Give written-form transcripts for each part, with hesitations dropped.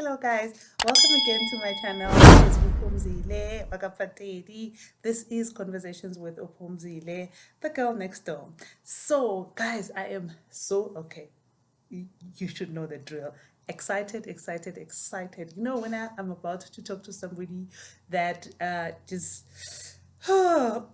Hello guys, welcome again to my channel. This is Upumzile Wakapatedi. This is Conversations with Upumzile, the girl next door. So guys, I am so okay. You should know the drill. Excited, excited, excited. You know, when I'm about to talk to somebody that just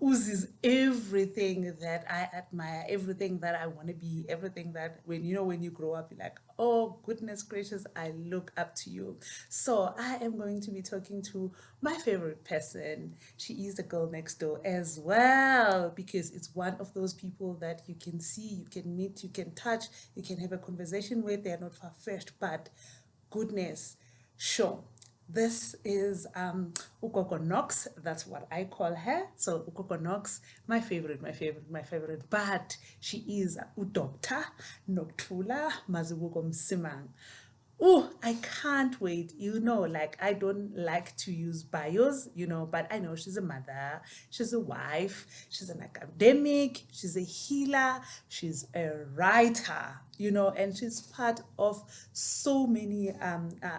oozes everything that I admire, everything that I want to be, everything that when you grow up, you're like, oh goodness gracious, I look up to you. So I am going to be talking to my favorite person. She is the girl next door as well, because it's one of those people that you can see, you can meet, you can touch, you can have a conversation with. They're not far-fetched, but goodness, sure. This is Ukoko Knox. That's what I call her. So Ukoko Knox, my favorite, my favorite, my favorite. But she is Udokta Nokuthula Mazibuko Msimang. Oh, I can't wait. You know, like I don't like to use bios, but I know she's a mother, she's a wife, she's an academic, she's a healer, she's a writer, and she's part of so many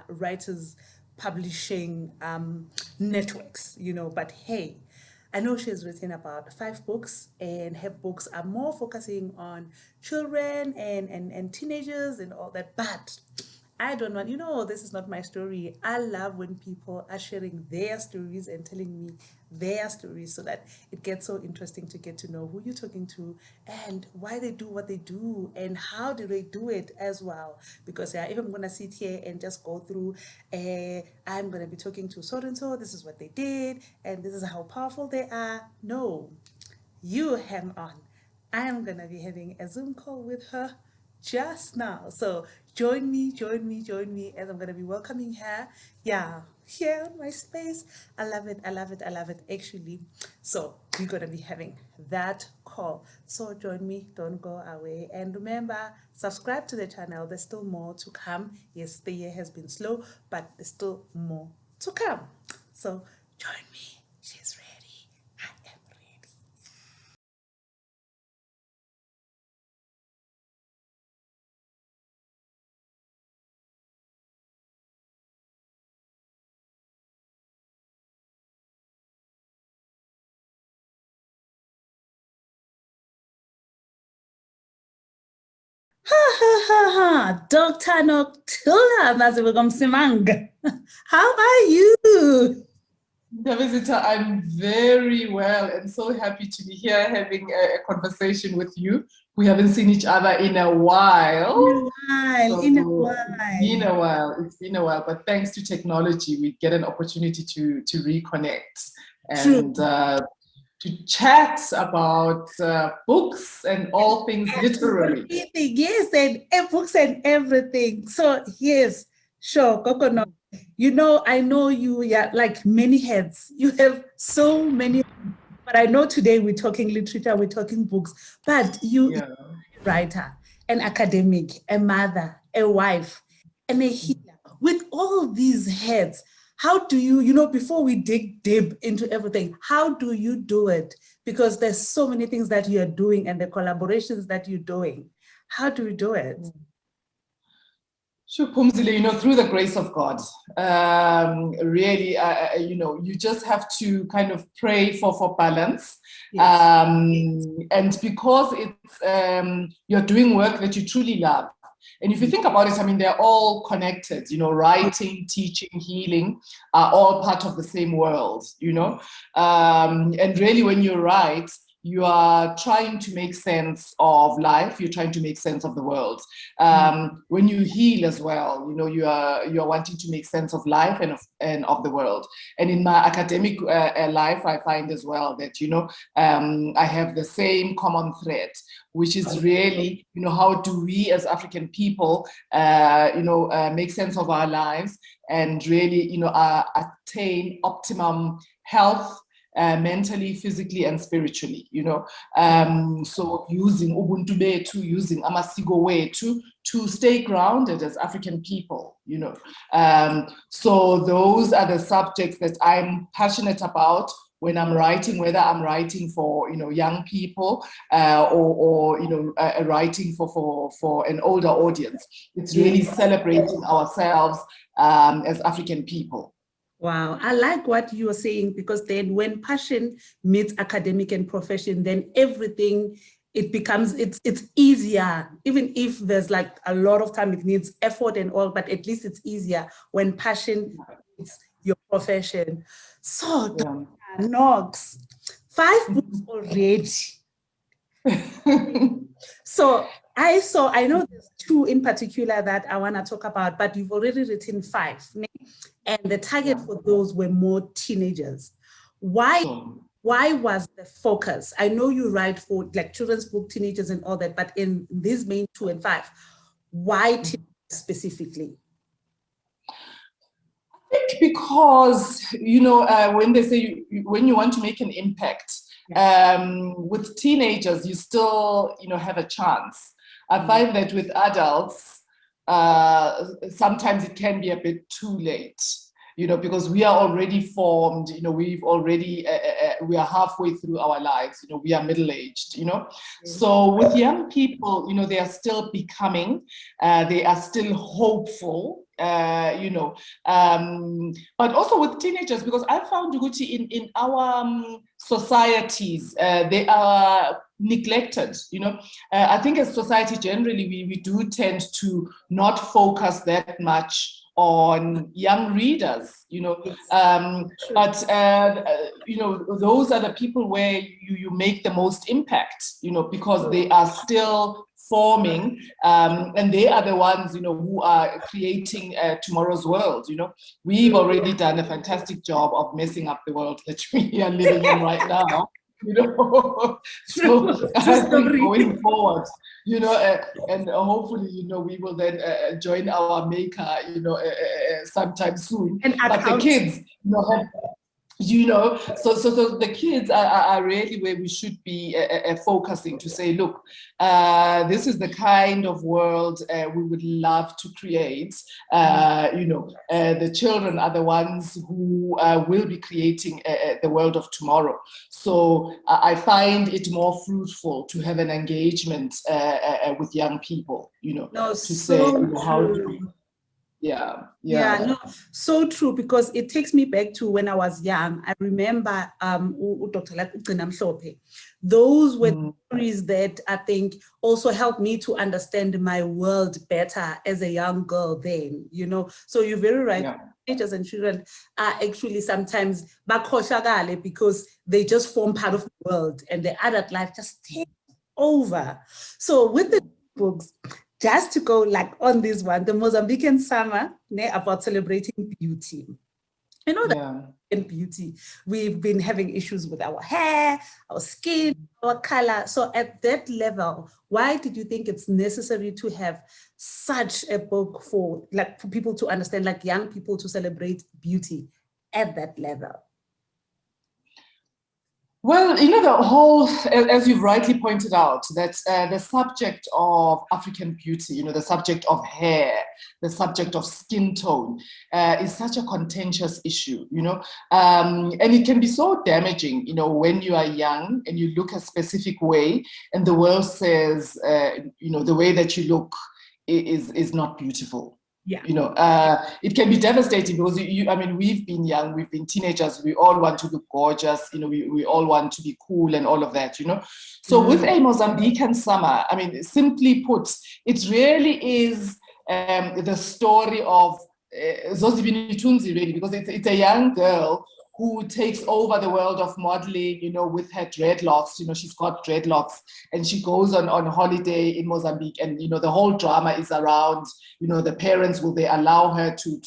writers publishing networks, but hey, I know she's written about 5 books, and her books are more focusing on children and teenagers and all that. But I don't want, this is not my story. I love when people are sharing their stories and telling me their stories so that it gets so interesting to get to know who you're talking to and why they do what they do and how do they do it as well. Because yeah, if I'm going to sit here and just go through, I'm going to be talking to so and so, this is what they did, and this is how powerful they are. No, you hang on. I am going to be having a Zoom call with her just now. So join me, join me, join me as I'm going to be welcoming her. Yeah, here on my space. I love it, I love it, I love it, actually. So we're going to be having that call. So join me, don't go away. And remember, subscribe to the channel. There's still more to come. Yes, the year has been slow, but there's still more to come. So join me. She's ready. I am ready. Ha ha ha ha, Dr. Nokuthula Mazibuko Msimang. How are you? The visitor, I'm very well and so happy to be here having a conversation with you. We haven't seen each other in a while. In a while, in a So it's been while. a while. It's been a while, but thanks to technology, we get an opportunity to reconnect True. and to chat about books and all things literary. Everything, yes, and books and everything. So yes, sure, Coconut. I know you, yeah, like many heads. You have so many, but I know today we're talking literature, we're talking books, but you're Yeah. a writer, an academic, a mother, a wife, and a healer. With all these heads, how do you, before we dig deep into everything, how do you do it? Because there's so many things that you're doing and the collaborations that you're doing. How do you do it? Sure, Pumzile, through the grace of God, really, you just have to kind of pray for balance. Yes. And because it's, you're doing work that you truly love. And if you think about it, I mean, they're all connected, writing, teaching, healing are all part of the same world, and really when you write, you are trying to make sense of life. You're trying to make sense of the world. When you heal as well, you are wanting to make sense of life and of the world. And in my academic life, I find as well that I have the same common thread, which is really how do we as African people make sense of our lives and really attain optimum health mentally, physically, and spiritually, so using Ubuntu Betu, using Amasiko Wetu to stay grounded as African people, so those are the subjects that I'm passionate about when I'm writing, whether I'm writing for young people or writing for an older audience. It's really celebrating ourselves as African people. Wow, I like what you are saying, because then when passion meets academic and profession, then everything, it becomes, it's easier, even if there's like a lot of time, it needs effort and all, but at least it's easier when passion meets your profession. So, Yeah. Dr. Knox, 5 books already. So I know there's 2 in particular that I want to talk about, but you've already written 5, and the target for those were more teenagers. Why? Sure. Why was the focus? I know you write for like children's book, teenagers, and all that, but in these main 2 and 5, why teenagers specifically? Because, when they say when you want to make an impact, with teenagers, you still, have a chance. I find that with adults, sometimes it can be a bit too late, because we are already formed, we've already, we are halfway through our lives, we are middle-aged, So with young people, they are still becoming, they are still hopeful, but also with teenagers, because I found Uguti in our societies, they are neglected. I think as society generally, we do tend to not focus that much on young readers, but those are the people where you make the most impact, because they are still forming, and they are the ones, who are creating tomorrow's world. We've already done a fantastic job of messing up the world that we are living in right now. So I think going forward, and hopefully, we will then join our maker, sometime soon. But the kids, so the kids are really where we should be focusing to say, look, this is the kind of world we would love to create. The children are the ones who will be creating the world of tomorrow. So I find it more fruitful to have an engagement with young people, to say, how do we. No, so true, because it takes me back to when I was young. I remember Dr. Mhlophe. Those were stories that I think also helped me to understand my world better as a young girl then, So you're very right. Teenagers and children are actually sometimes bakhoshakale because they just form part of the world and the adult life just takes over. So with the books, just to go like on this one, the Mozambican summer, about celebrating beauty. That in beauty, we've been having issues with our hair, our skin, our color. So at that level, why did you think it's necessary to have such a book for people to understand, like young people to celebrate beauty at that level? Well, the whole, as you've rightly pointed out, that the subject of African beauty, the subject of hair, the subject of skin tone is such a contentious issue, and it can be so damaging, when you are young and you look a specific way and the world says, the way that you look is not beautiful. It can be devastating because we've been young, we've been teenagers, we all want to look gorgeous, we all want to be cool and all of that, So with a Mozambican summer, simply put, it really is the story of Zozibini Tunzi, really, because it's a young girl who takes over the world of modeling, with her dreadlocks. She's got dreadlocks, and she goes on holiday in Mozambique, and the whole drama is around, the parents, will they allow her to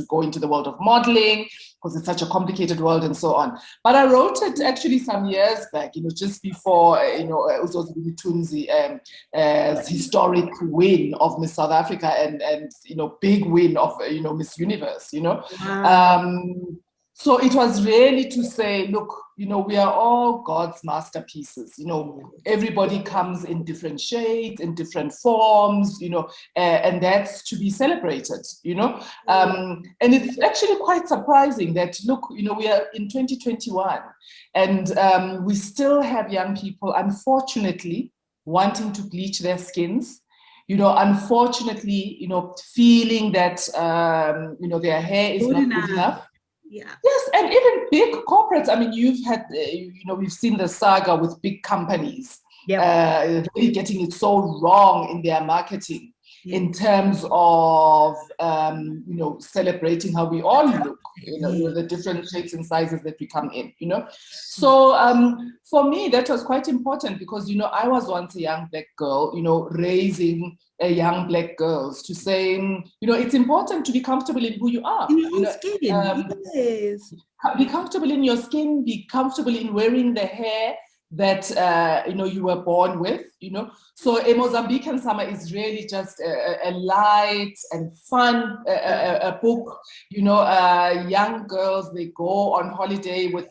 go into the world of modeling, because it's such a complicated world and so on. But I wrote it actually some years back, just before Uzozibini Tunzi's historic win of Miss South Africa and big win of Miss Universe. So it was really to say, look, we are all God's masterpieces. Everybody comes in different shades, in different forms, and that's to be celebrated, And it's actually quite surprising that, look, we are in 2021 and we still have young people, unfortunately, wanting to bleach their skins, unfortunately, feeling that, their hair is not good enough. Yeah. Yes, and even big corporates. I mean, you've had, we've seen the saga with big companies really getting it so wrong in their marketing in terms of, celebrating how we all look, the different shapes and sizes that we come in, So for me, that was quite important because, I was once a young Black girl, raising young Black girls to say, it's important to be comfortable in who you are. In your own skin, yes. Be comfortable in your skin, be comfortable in wearing the hair that you were born with, So A Mozambican Summer is really just a light and fun a book. Young girls, they go on holiday with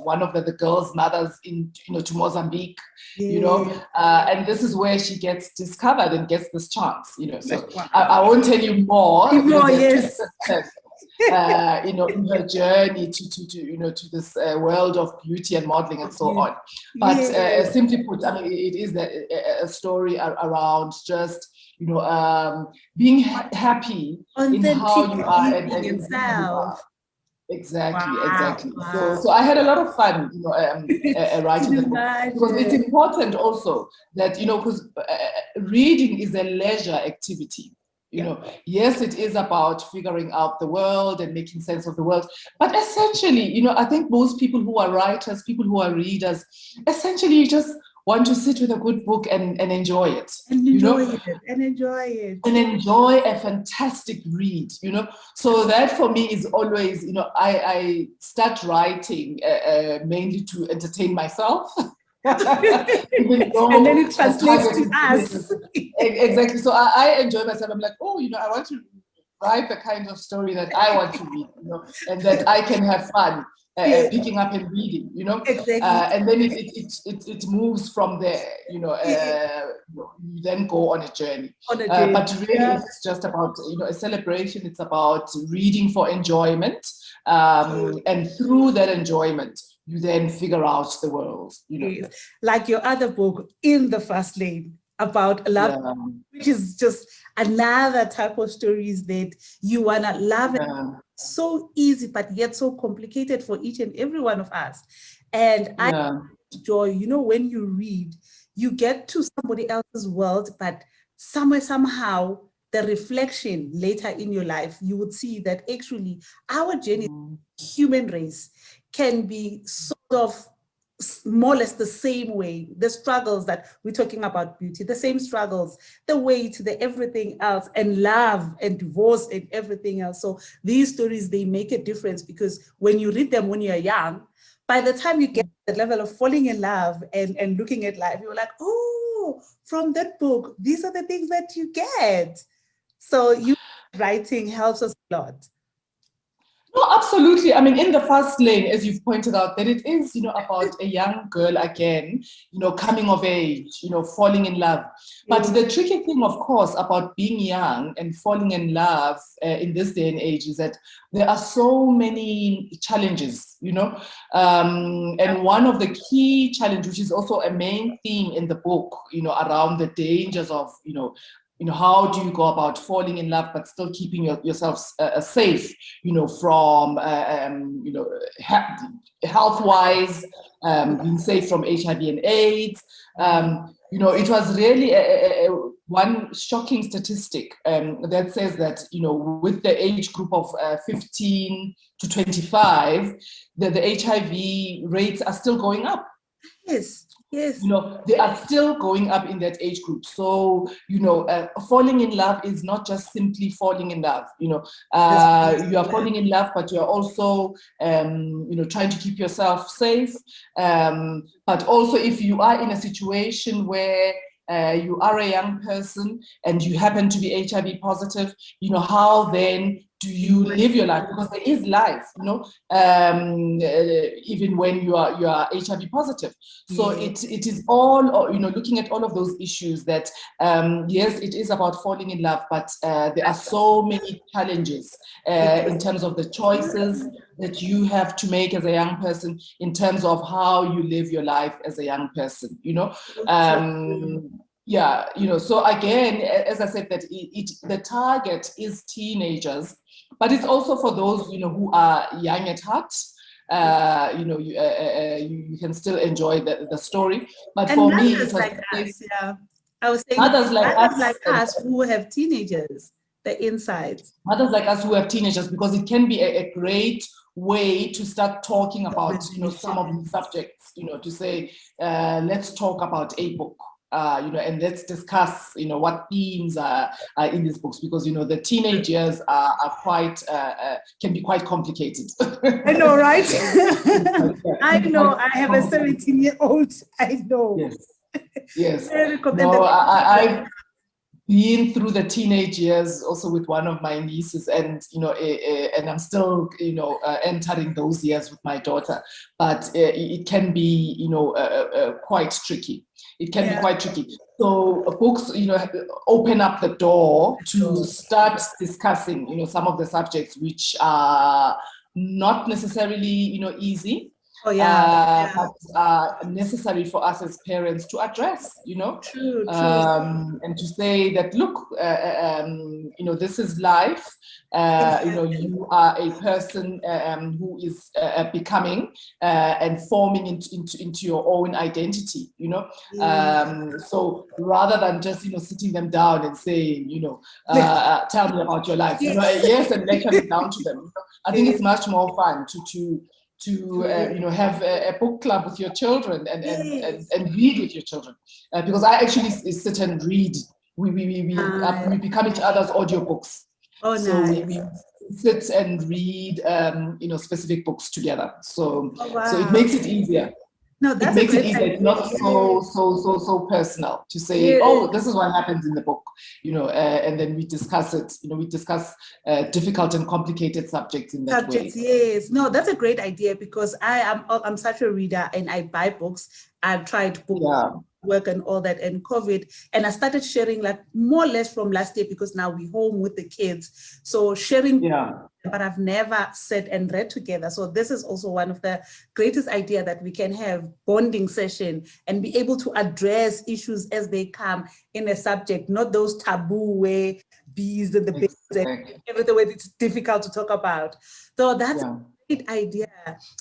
one of the girls' mothers to Mozambique, and this is where she gets discovered and gets this chance, So I won't tell you more. Yes. In her journey to this world of beauty and modeling and so on. But simply put, I mean, it is a story around just, being happy in how you are and yourself. Exactly. Wow. So I had a lot of fun, writing the book because it's important also that, because reading is a leisure activity. Yes, it is about figuring out the world and making sense of the world. But essentially, I think most people who are writers, people who are readers, essentially you just want to sit with a good book and enjoy it. And enjoy it. And enjoy a fantastic read, So that for me is always, I start writing mainly to entertain myself. And then it translates to us. Exactly. So I enjoy myself. I'm like, I want to write the kind of story that I want to read, and that I can have fun picking up and reading, Exactly. And then it moves from there, you then go on a journey. But really, it's just about, a celebration. It's about reading for enjoyment, and through that enjoyment, you then figure out the world, Like your other book, In the Fast Lane, about love, which is just another type of stories that you wanna love. So easy, but yet so complicated for each and every one of us. And I enjoy, when you read, you get to somebody else's world, but somehow the reflection later in your life, you would see that actually our journey, human race, can be sort of more or less the same way. The struggles that we're talking about, beauty, the same struggles, the weight, the everything else, and love and divorce and everything else. So these stories, they make a difference because when you read them when you're young, by the time you get to the level of falling in love and looking at life, you're like, oh, from that book, these are the things that you get. So writing helps us a lot. No, absolutely. I mean, in the Fast Lane, as you've pointed out, that it is, about a young girl again, coming of age, falling in love. But the tricky thing, of course, about being young and falling in love in this day and age is that there are so many challenges, and one of the key challenges, which is also a main theme in the book, around the dangers of, how do you go about falling in love but still keeping yourself safe, from, health-wise, being safe from HIV and AIDS. It was really one shocking statistic that says that, with the age group of 15 to 25, the HIV rates are still going up. Yes. They are still going up in that age group. So, falling in love is not just simply falling in love. You are falling in love, but you're also, trying to keep yourself safe. But also, if you are in a situation where you are a young person and you happen to be HIV positive, how then do you live your life? Because there is life, even when you are HIV positive. So it is all, looking at all of those issues that, yes, it is about falling in love, but there are so many challenges in terms of the choices that you have to make as a young person, in terms of how you live your life as a young person, Yeah, so again, as I said, that the target is teenagers, but it's also for those, who are young at heart. You can still enjoy the story. But And for me, it mothers was like us, yeah. I was saying mothers like mothers us, like us who have teenagers, the insights. mothers like us who have teenagers, because it can be a great way to start talking about, some of these subjects, to say, let's talk about a book. And let's discuss, what themes are in these books, because the teenage years are quite can be quite complicated. I know, right? I know. I have a 17-year-old. I know. Yes. Very No, I've been through the teenage years also with one of my nieces, and and I'm still entering those years with my daughter, but it can be quite tricky. It can be quite tricky. So books open up the door to start discussing some of the subjects which are not necessarily easy. Oh yeah, But necessary for us as parents to address, True. and to say that, look, this is life. You are a person who is becoming and forming into your own identity. So rather than just sitting them down and saying, tell me about your life, yes, and lecturing down to them. I think it's much more fun to have a book club with your children and read with your children, because I actually sit and read. We become each other's audiobooks. Oh, So nice. we sit and read specific books together. So wow. So it makes it easier. No, that's it makes a it great easier. idea. It's not so personal to say, oh, this is what happens in the book, and then we discuss it. We discuss difficult and complicated subjects in that way. Yes. No, that's a great idea, because I'm such a reader and I buy books. I've tried book work and all that, and COVID, and I started sharing, like, more or less from last year, because now we're home with the kids. So sharing, but I've never sat and read together. So this is also one of the greatest idea that we can have, bonding session, and be able to address issues as they come in a subject, not those taboo where bees and the bees and everything where it's difficult to talk about. So that's a great idea.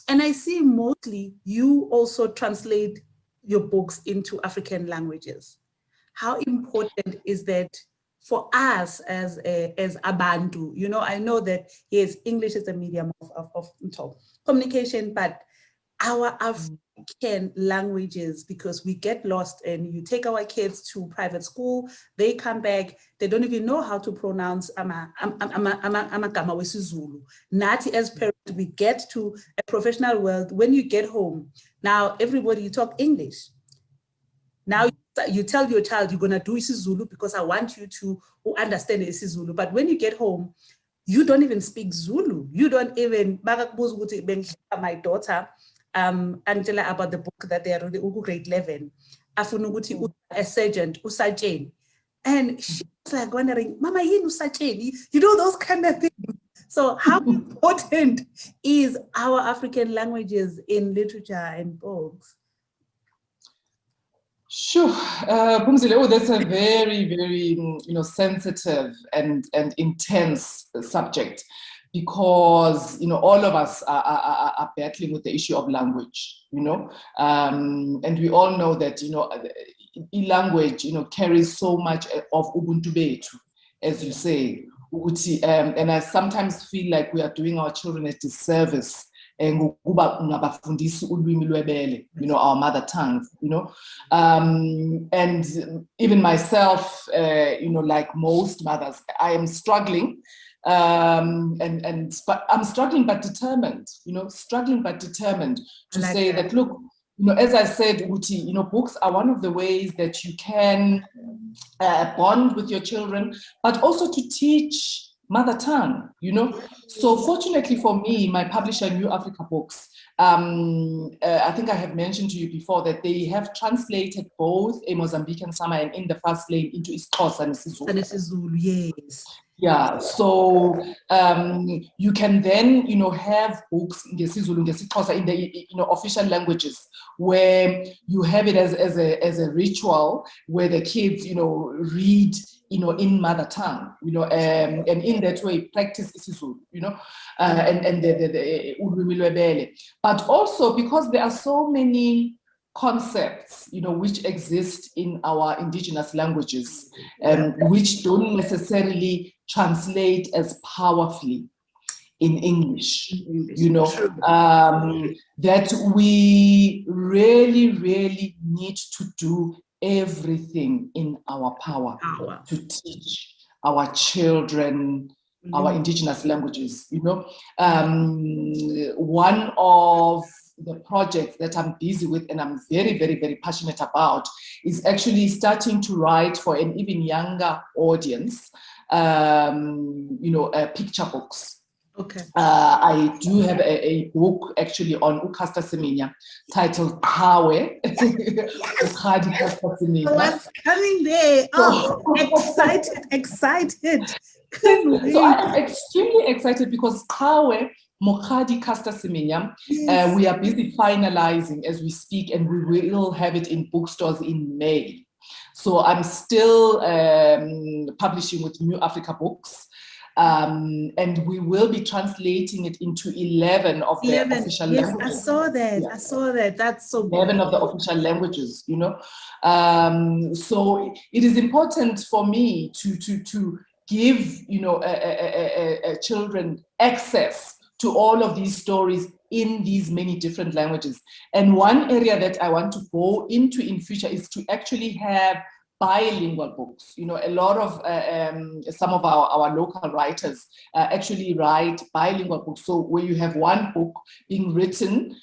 And I see mostly you also translate your books into African languages. How important is that for us as Abantu? I know that, yes, English is a medium of communication, but our African languages, because we get lost, and you take our kids to private school, they come back, they don't even know how to pronounce amagama wesiZulu. Nathi as parents, we get to a professional world. When you get home, now everybody, you talk English. Now you tell your child you're going to do isiZulu because I want you to understand isiZulu. But when you get home, you don't even speak Zulu. You don't even, my daughter, Angela, about the book that they are reading, grade 11, a sergeant, usajeni. And she's like wondering, Mama, usajeni? Those kind of things. So how important is our African languages in literature and books? Sure, Pumzile, that's a very, very sensitive and intense subject, because all of us are battling with the issue of language, and we all know that language carries so much of Ubuntu betu, as you say, and I sometimes feel like we are doing our children a disservice our mother tongues, and even myself, like most mothers, I am struggling, but I'm struggling but determined, to say that, look, as I said, Uti, books are one of the ways that you can bond with your children, but also to teach mother tongue, So fortunately for me, my publisher, New Africa Books, I think I have mentioned to you before that they have translated both A Mozambican Summer and In the Fast Lane into isiXhosa and isiZulu. Yes. Yeah, so you can then, have books in the official languages where you have it as a ritual where the kids, read, in mother tongue, and in that way practice isiZulu, and the ulwimi lwebele. But also because there are so many concepts, which exist in our indigenous languages, which don't necessarily translate as powerfully in English, that we really, really need to do everything in our power to teach our children our indigenous languages, one of the projects that I'm busy with and I'm very, very, very passionate about is actually starting to write for an even younger audience, picture books. Okay. I do have a book actually on Caster Semenya titled QHAWE. Mokgadi Caster Semenya. What's coming there? Oh, excited. So I am extremely excited because QHAWE, Mokgadi Caster Semenya, we are busy finalizing as we speak, and we will have it in bookstores in May. So I'm still publishing with New Africa Books. And we will be translating it into 11 of the official languages. I saw that. Yeah. I saw that. That's so 11 of the official languages, So it is important for me to give, children access to all of these stories in these many different languages. And one area that I want to go into in future is to actually have bilingual books. A lot of some of our local writers actually write bilingual books. So where you have one book being written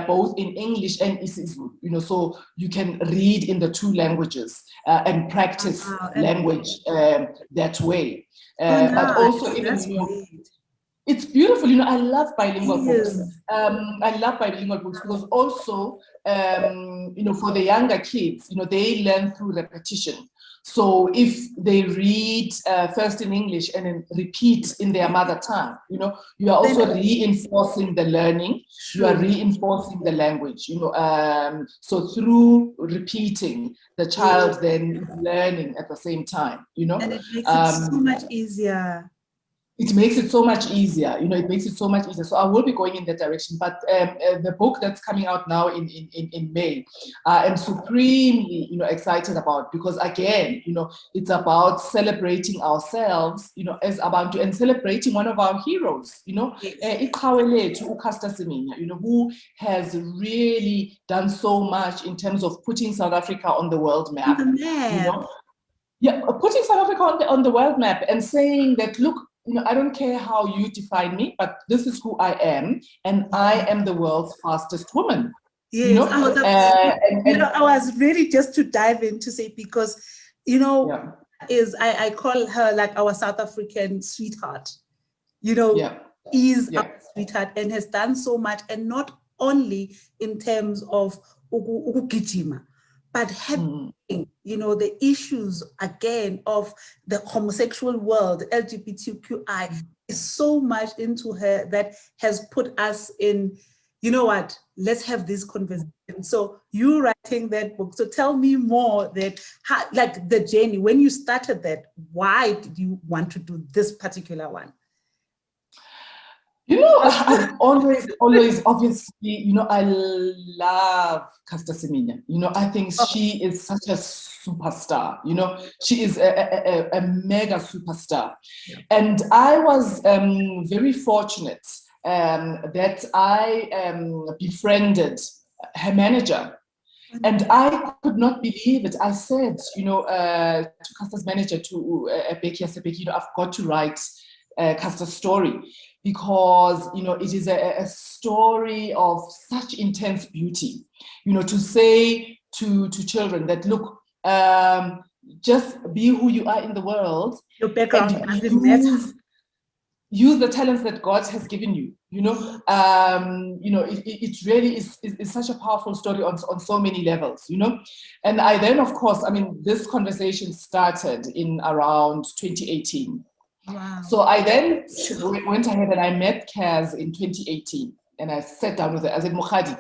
both in English and isiZulu, so you can read in the two languages and practice language that way. But also even it's beautiful. I love bilingual books. I love bilingual books because also, for the younger kids, they learn through repetition. So if they read first in English and then repeat in their mother tongue, you are also reinforcing the learning. You are reinforcing the language, so through repeating, the child then is learning at the same time, And it makes it so much easier. It makes it so much easier, it makes it so much easier. So I will be going in that direction. But the book that's coming out now in May, I'm supremely, excited about, because again, it's about celebrating ourselves, as Abantu, and celebrating one of our heroes, iqhawe Caster Semenya, who has really done so much in terms of putting South Africa on the world map. Putting South Africa on the world map and saying that, look, I don't care how you define me, but this is who I am, and I am the world's fastest woman. Yes, I was ready just to dive in to say, because, I call her like our South African sweetheart, is our sweetheart and has done so much, and not only in terms of ukugijima, but having, the issues again of the homosexual world, LGBTQI, is so much into her that has put us in, let's have this conversation. So you writing that book, so tell me more that, like the journey, when you started that, why did you want to do this particular one? I've always, obviously, I love Caster Semenya. I think she is such a superstar. She is a mega superstar. And I was very fortunate that I befriended her manager. And I could not believe it. I said, to Caster's manager, to Becky, I said, Becky, I've got to write Caster's story, because it is a story of such intense beauty, to say to children that, look, just be who you are in the world. Your background doesn't matter. Use the talents that God has given you. It really is such a powerful story on so many levels. And I then, of course, this conversation started in around 2018. Wow. So I then went ahead and I met Kaz in 2018, and I sat down with her. I said, Mokgadi,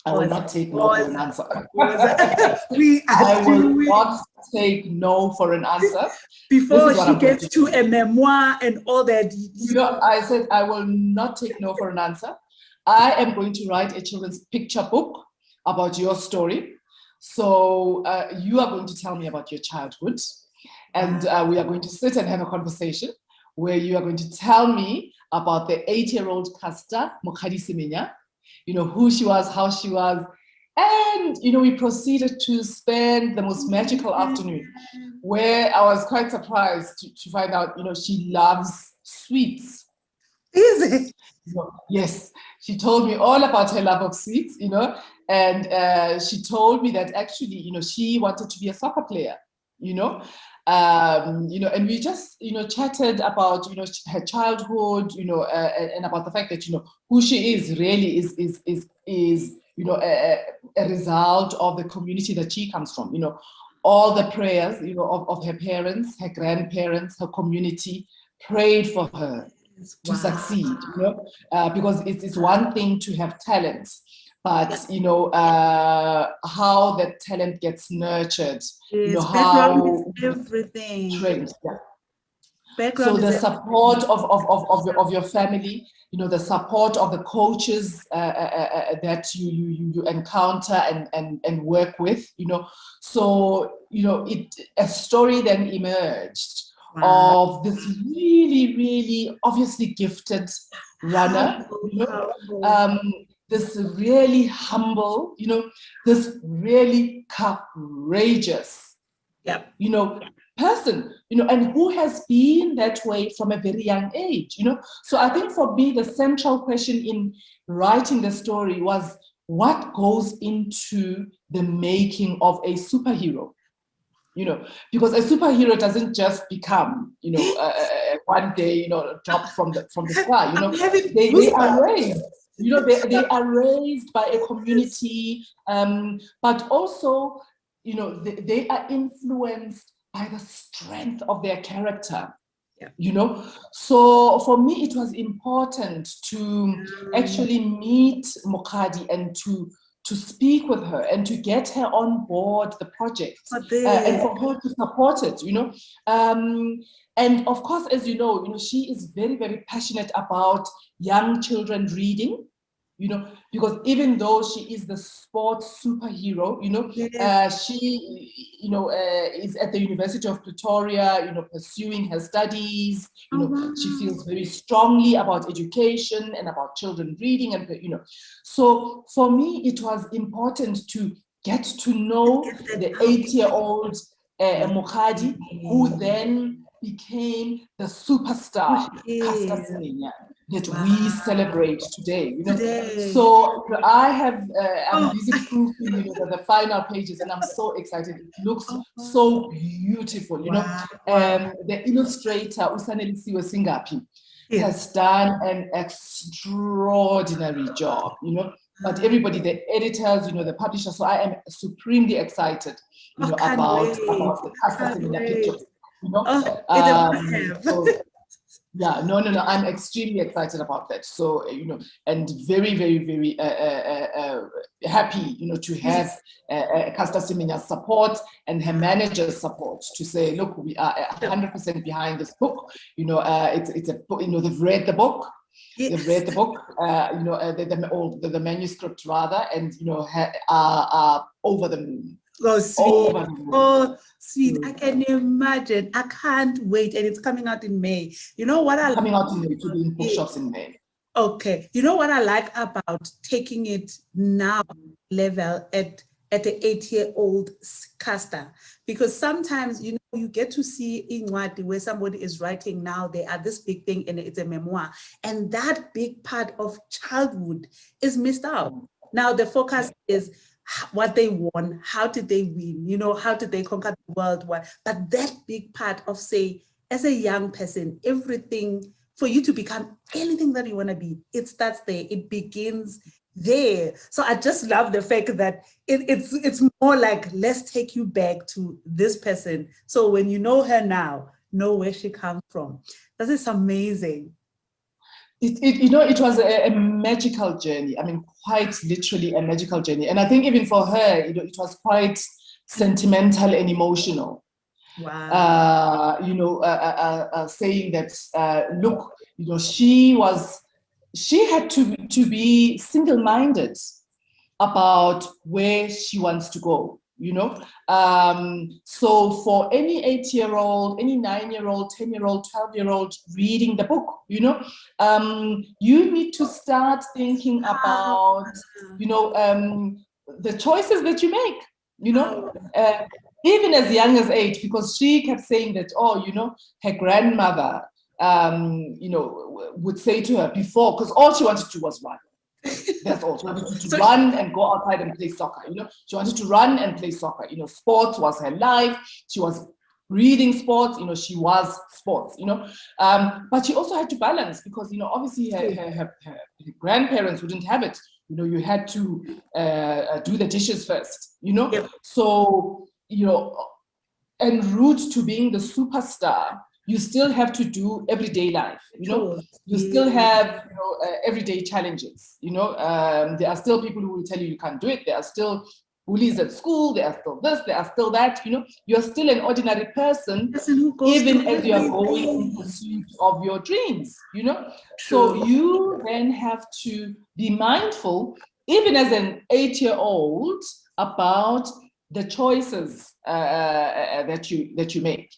I will not take no for an answer. I will not take no for an answer. Before she gets to a memoir and all that. You know, I said, I will not take no for an answer. I am going to write a children's picture book about your story. So you are going to tell me about your childhood. And we are going to sit and have a conversation where you are going to tell me about the 8-year-old Caster, Mokgadi Semenya, you know, who she was, how she was. And, you know, we proceeded to spend the most magical afternoon where I was quite surprised to find out, you know, she loves sweets. Is it? Yes, she told me all about her love of sweets, you know, and she told me that actually, you know, she wanted to be a soccer player, you know, and we just, you know, chatted about, you know, her childhood, you know, and about the fact that, you know, who she is really is you know, a result of the community that she comes from, you know, all the prayers, you know, of her parents, her grandparents, her community prayed for her to succeed, you know, because it's one thing to have talent, but you know, how that talent gets nurtured, you know, how everything trained. Yeah. Background so the support of your family, you know, the support of the coaches that you encounter and work with, you know, so you know, a story then emerged of this really obviously gifted runner, you know, this really humble, you know, this really courageous, you know, person, you know, and who has been that way from a very young age, you know. So I think for me, the central question in writing the story was what goes into the making of a superhero, you know, because a superhero doesn't just become, you know, one day, you know, dropped from the sky, you know. They are raised, you know, they are raised by a community, but also, you know, they are influenced by the strength of their character, you know. So for me, it was important to actually meet Mokgadi and to speak with her and to get her on board the project, and for her to support it, you know. And of course, as you know, she is very passionate about young children reading, you know, because even though she is the sports superhero, you know, she, you know, is at the University of Pretoria, you know, pursuing her studies, you know, she feels very strongly about education and about children reading, and, you know, so for me, it was important to get to know the 8-year-old Mokgadi, who then became the superstar Caster Semenya that we celebrate today, you know. So I have, I'm busy proofing, you know, the final pages, and I'm so excited. It looks so beautiful, you know. The illustrator, Usanelisiwe Singapi, has done an extraordinary job, you know. But everybody, the editors, you know, the publishers, so I am supremely excited, you know, about the Caster Semenya pictures, you know. So, yeah, no, I'm extremely excited about that. So, you know, and very happy, you know, to have Caster Semenya's support and her manager's support to say, look, we are 100% behind this book. You know, it's a book, you know, they've read the book. They've read the book, you know, the manuscript rather, and, you know, are over the moon. Oh, sweet. Oh, sweet. I can imagine. I can't wait. And it's coming out in May. You know what I coming out in May, to be in bookshops in May. Okay. You know what I like about taking it now level at the 8-year-old Caster, because sometimes, you know, you get to see in what where somebody is writing now, they are this big thing and it's a memoir, and that big part of childhood is missed out. Now the focus is what they won, how did they win, you know, how did they conquer the world, what, but that big part of, say, as a young person, everything for you to become anything that you want to be, it starts there, it begins there. So I just love the fact that it's more like, let's take you back to this person. So when you know her now, know where she comes from. That is amazing. It was a magical journey. I mean, quite literally a magical journey. And I think even for her, it was quite sentimental and emotional. Wow. Saying that, look, she had to be single-minded about where she wants to go. So for any 8-year-old, any 9-year-old, 10-year-old, 12-year-old reading the book, you need to start thinking about, the choices that you make, even as young as 8, because she kept saying that, her grandmother, would say to her before, because all she wanted to do was run. That's all. She wanted to run and go outside and play soccer. She wanted to run and play soccer. Sports was her life. She was reading sports. She was sports. But she also had to balance because obviously her grandparents wouldn't have it. You had to do the dishes first. Yep. So en route to being the superstar, you still have to do everyday life, you still have everyday challenges, there are still people who will tell you can't do it, there are still bullies at school, there are still this, there are still that, you're still an ordinary person even as you are going in pursuit of your dreams, so you then have to be mindful even as an 8-year-old about the choices that you make,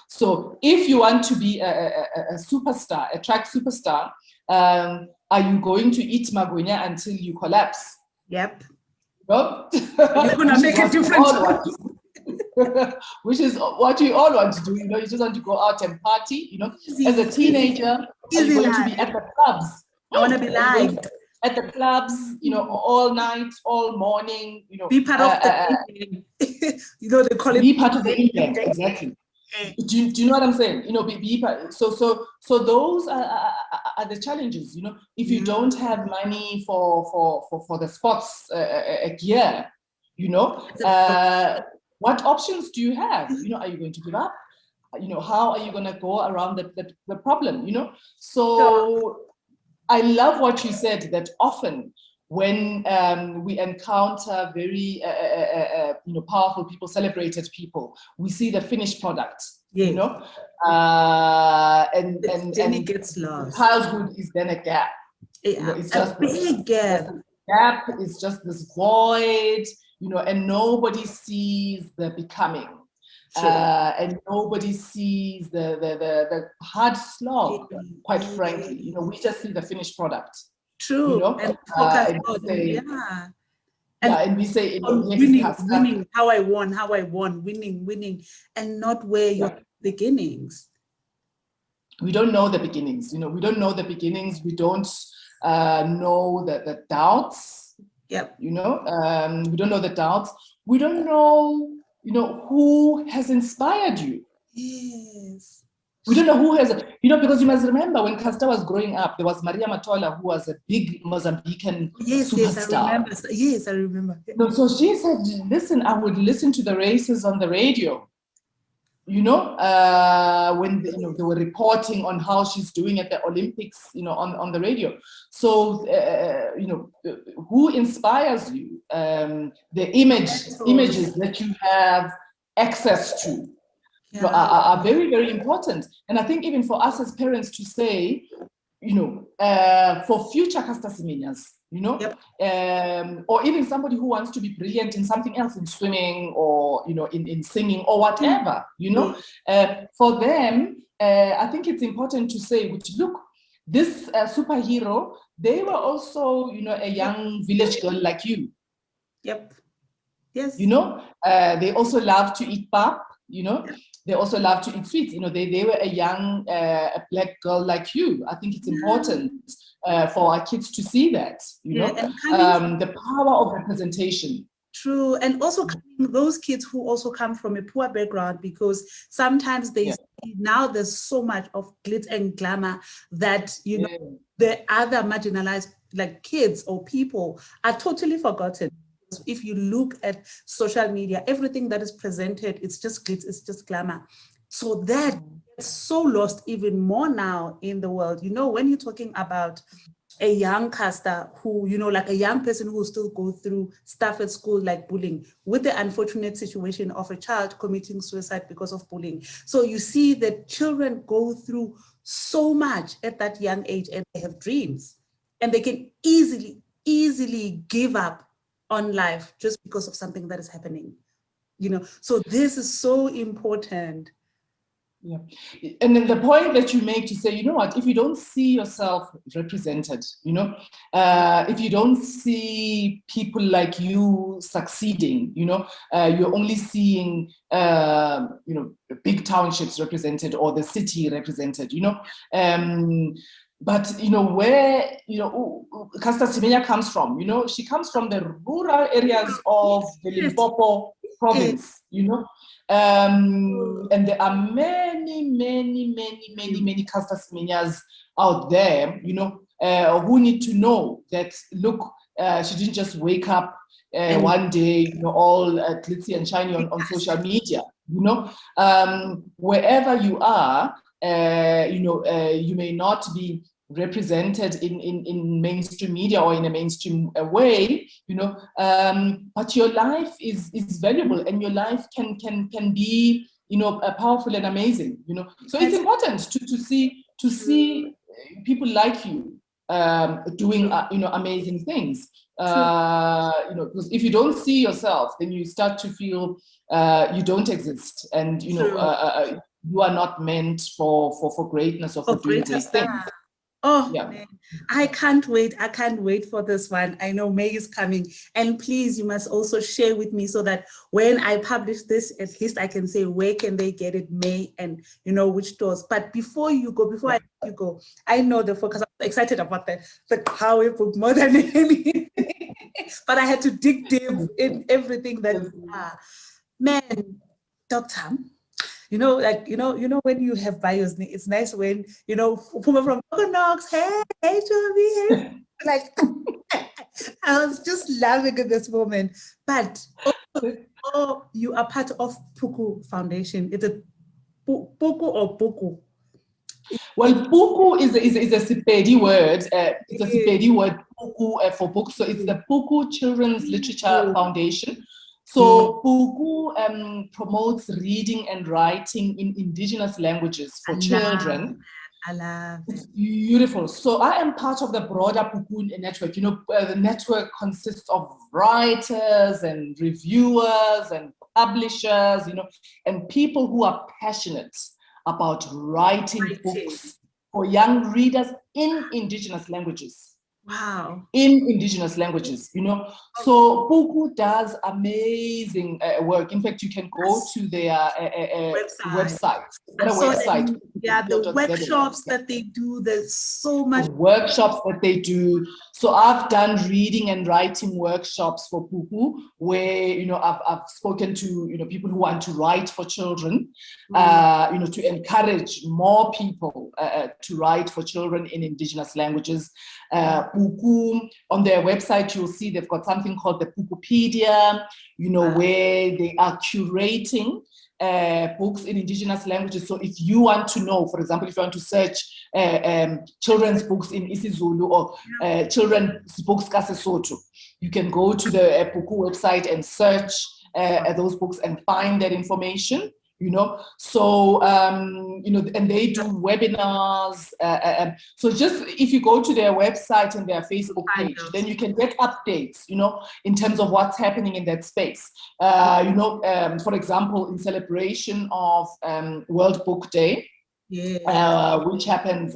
So if you want to be a superstar, a track superstar, are you going to eat magunya until you collapse? Yep. No? You're gonna make a difference. Which is what we all want to do, you just want to go out and party, as a teenager, are you going to be at the clubs? I want to be liked. At the clubs, all night, all morning, be part of the they call it. Be part of the event, exactly. Do you know what I'm saying? Be part. So those are the challenges. If you don't have money for the sports gear, what options do you have? Are you going to give up? How are you going to go around the problem? So. I love what you said, that often when we encounter very powerful people, celebrated people, we see the finished product, and gets lost. Childhood is then a gap. It's just a big gap. Gap is just this void, and nobody sees the becoming. And nobody sees the hard slog, quite frankly. We just see the finished product. True. And and we say winning, how I won, winning, and not where your beginnings. We don't know the beginnings. We don't know the beginnings. We don't know the doubts. Yep. We don't know the doubts. We don't know. Who has inspired you? Yes. We don't know who has, because you must remember when Caster was growing up, there was Maria Matola, who was a big Mozambican superstar. Yes, I remember. So she said, listen, I would listen to the races on the radio, when they were reporting on how she's doing at the Olympics, on the radio. So, who inspires you? The images that you have access to are very, very important. And I think even for us as parents to say, for future Caster Semenyas, or even somebody who wants to be brilliant in something else, in swimming or in singing or whatever, for them, I think it's important to say, look, this superhero, they were also a young village girl like you. Yep. Yes. They also love to eat pap. They also love to eat sweets. They were a young a black girl like you. I think it's important for our kids to see that, the power of representation. True. And also those kids who also come from a poor background, because sometimes they see now there's so much of glitz and glamour that, the other marginalized like kids or people are totally forgotten. If you look at social media, everything that is presented, it's just glitz, it's just glamour. So that gets so lost even more now in the world. You know, when you're talking about a young caster who, you know, like a young person who still go through stuff at school like bullying, with the unfortunate situation of a child committing suicide because of bullying. So you see that children go through so much at that young age, and they have dreams, and they can easily give up on life just because of something that is happening. You know, so this is so important. Yeah. And then the point that you make to say, you know what, if you don't see yourself represented, you know, if you don't see people like you succeeding, you know, you're only seeing, you know, big townships represented or the city represented, you know. But, you know, where, you know, Caster Semenya comes from, you know, she comes from the rural areas of the Limpopo province, you know. And there are many Caster Semenyas out there, you know, who need to know that, look, she didn't just wake up one day, you know, all glitzy and shiny on social media, you know. Wherever you are, you know, you may not be represented in mainstream media or in a mainstream way, you know, but your life is valuable, and your life can be, you know, powerful and amazing, you know. So it's important to see people like you doing you know, amazing things, you know, because if you don't see yourself, then you start to feel you don't exist, and you know, you are not meant for greatness or for doing great things. Oh, yeah. Man, I can't wait. I can't wait for this one. I know May is coming. And please, you must also share with me so that when I publish this, at least I can say, where can they get it, May, and, you know, which stores. But before you go, before I let you go, I know the focus. I'm excited about the QHAWE book more than anything. But I had to dig deep in everything that you are. Man, Doctor, you know, like, you know, when you have bios, it's nice when, you know, Puma from Knox, hey, Joby, hey. Like, I was just laughing at this moment. But also, you are part of Puku Foundation. Is it Puku or Puku? Well, Puku is a Sepedi word. It's a Sepedi word, Puku, for book. So it's the Puku Children's Literature Foundation. So Puku promotes reading and writing in indigenous languages for children. I love it. It's beautiful. So I am part of the broader Puku network. You know, the network consists of writers and reviewers and publishers, you know, and people who are passionate about writing books for young readers in indigenous languages. Wow. In indigenous languages, you know. So Puku does amazing work. In fact, you can go to their website. Yeah, the workshops that they do, there's so much. The workshops that they do. So I've done reading and writing workshops for Puku, where, you know, I've spoken to, you know, people who want to write for children, you know, to encourage more people to write for children in indigenous languages. Puku, on their website, you'll see they've got something called the Pukupedia, you know, where they are curating books in indigenous languages. So if you want to know, for example, if you want to search children's books in isiZulu or children's books kaSesotho, you can go to the Puku website and search those books and find that information, you know. So you know, and they do webinars. So just if you go to their website and their Facebook page, then you can get updates, you know, in terms of what's happening in that space. You know, for example, in celebration of World Book Day, which happens,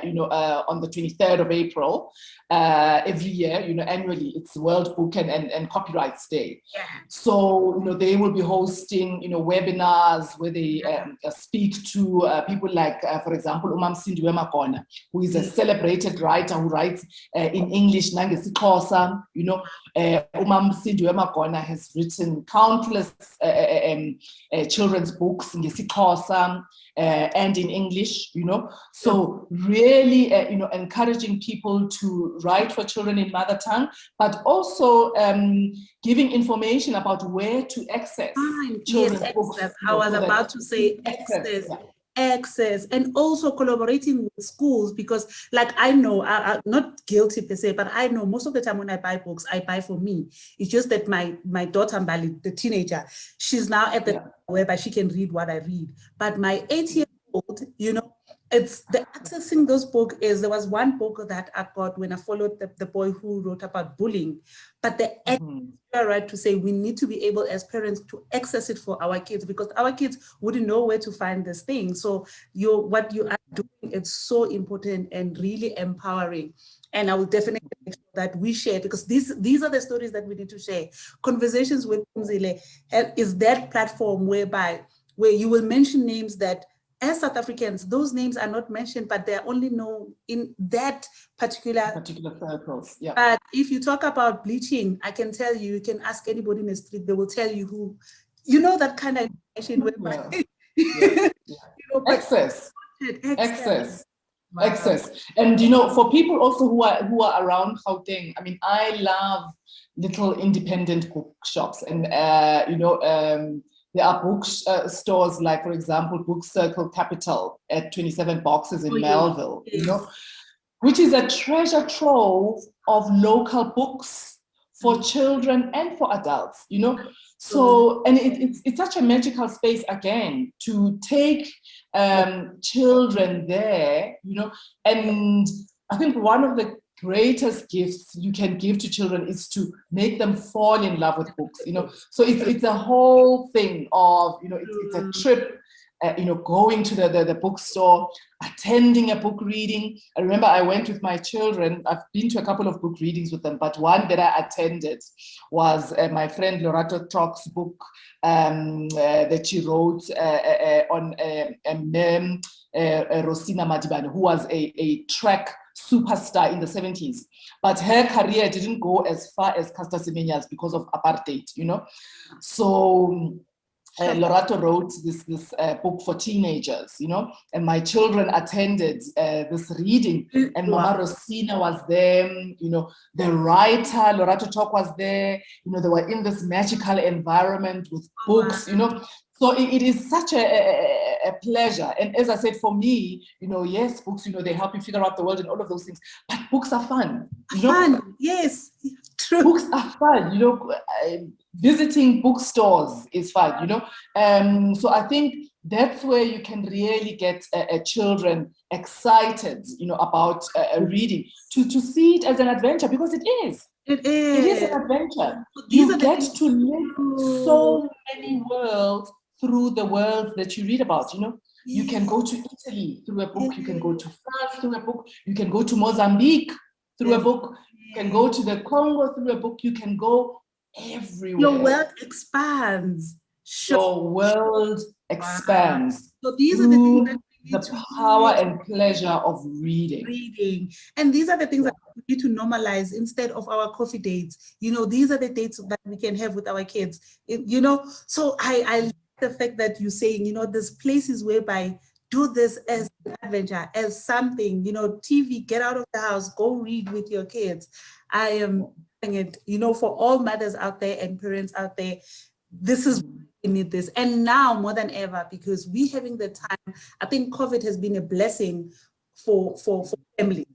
you know, on the 23rd of April every year, you know, annually. It's World Book and Copyrights Day. So, you know, they will be hosting, you know, webinars where they speak to people like, for example, uMamSindiwe Magona, who is a celebrated writer who writes in English, nangesixhosa. You know, uMamSindiwe Magona has written countless children's books in ngesixhosa and in English, you know. So really, you know, encouraging people to write for children in mother tongue, but also giving information about where to access children's books. Access. You I know, was so about to say access. Access, and also collaborating with schools, because like I know, I'm not guilty per se, but I know most of the time when I buy books, I buy for me. It's just that my daughter Mbali, the teenager, she's now at the whereby she can read what I read. But my 8-year-old, you know, it's the accessing those books is, there was one book that I got when I followed the boy who wrote about bullying, but the right to say we need to be able as parents to access it for our kids, because our kids wouldn't know where to find this thing. So what you are doing, it's so important and really empowering. And I will definitely make sure that we share, because these are the stories that we need to share. Conversations with Mzile is that platform where you will mention names that, as South Africans, those names are not mentioned, but they're only known in that particular circles. Yeah. But if you talk about bleaching, I can tell you, you can ask anybody in the street, they will tell you who, you know, that kind of information. Access. Wow. Access. And you know, for people also who are around Gauteng, I mean, I love little independent bookshops, and you know, there are stores like, for example, Book Circle Capital at 27 Boxes in Melville, you know, which is a treasure trove of local books for children and for adults, you know. So, and it's such a magical space, again, to take children there, you know. And I think one of the greatest gifts you can give to children is to make them fall in love with books, you know. So it's a whole thing of, you know, it's a trip, you know, going to the bookstore, attending a book reading. I remember I went with my children. I've been to a couple of book readings with them, but one that I attended was my friend Lorato Trock's book that she wrote on Rosina Madibane, who was a track superstar in the 70s. But her career didn't go as far as Caster Semenya's because of apartheid, you know. So Lorato wrote this book for teenagers, you know, and my children attended this reading, and Mama Rosina was there, you know, the writer Lorato Talk was there, you know, they were in this magical environment with books, you know. So it is such a pleasure. And as I said, for me, you know, yes, books, you know, they help you figure out the world and all of those things, but books are fun. You know? Fun, yes, true. Books are fun, you know. Visiting bookstores is fun, you know. So I think that's where you can really get children excited, you know, about reading, to see it as an adventure, because it is. It is an adventure. You get to live so many worlds through the worlds that you read about, you know. You can go to Italy through a book, you can go to France through a book, you can go to Mozambique through a book, you can go to the Congo through a book, you can go everywhere. Your world expands. Your world expands. So these are the things that we need the power and pleasure of reading. And these are the things that we need to normalize instead of our coffee dates. You know, these are the dates that we can have with our kids. You know, so I like the fact that you're saying, you know, there's places whereby do this as an adventure, as something, you know, TV, get out of the house, go read with your kids. I am doing it, you know, for all mothers out there and parents out there. This is we need this, and now more than ever, because we having the time. I think COVID has been a blessing for families.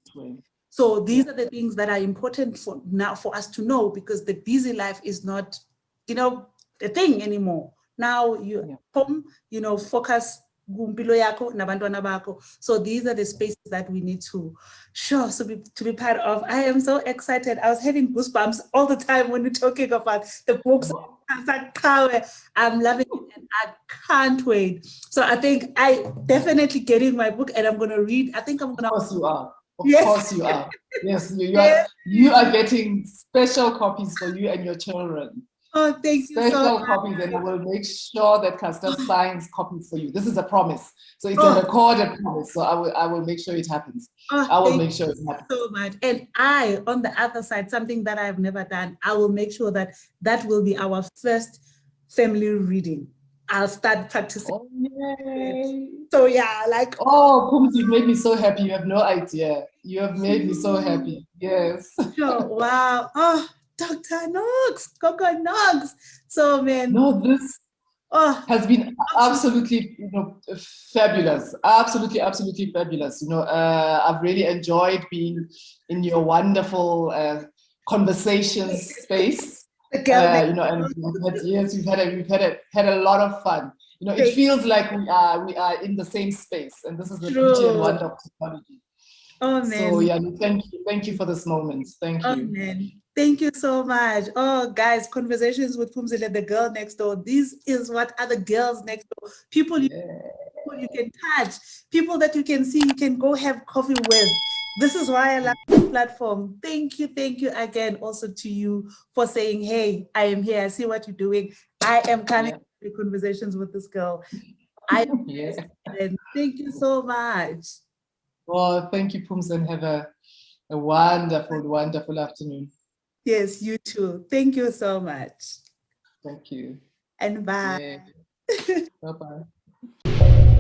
So these are the things that are important for now for us to know, because the busy life is not, you know, a thing anymore. Now you home, you know, focus. So these are the spaces that we need to show, so to be part of. I am so excited. I was having goosebumps all the time when you're talking about the books. I'm loving it and I can't wait. So I think I definitely getting my book and I'm going to read. I think I'm going to. Of course you are. Of course you are. Yes, you are getting special copies for you and your children. Oh, thank you so much. Copies, and I will make sure that Caster signs copies for you. This is a promise. So it's a recorded promise. So I will make sure it happens. I will make sure it happens. So much. And I, on the other side, something that I've never done, I will make sure that will be our first family reading. I'll start practicing. Oh, yay. So yeah, like, Oh, Pums, you've made me so happy. You have no idea. You have made me so happy. Yes. sure, wow. Oh, Dr. Knox, Coco Knox. So man, No, this oh, has been absolutely, fabulous. Absolutely, absolutely fabulous. I've really enjoyed being in your wonderful conversations space. the girl next And we've had a lot of fun. It thing. feels like we are in the same space, and this is the beauty and True. wonder of technology. Oh So man. yeah, thank you for this moment. Thank Oh you. man. Thank you so much. Oh guys, conversations with Pumzile, the girl next door. This is what other girls next door. People you can touch, people that you can see, you can go have coffee with. This is why I love this platform. Thank you again also to you for saying, hey, I am here. I see what you're doing. I am coming to conversations with this girl. I Yeah. and thank you so much. Well, thank you, Pums, and have a wonderful, wonderful afternoon. Yes, you too. Thank you so much. Thank you. And bye. Yeah. Bye-bye.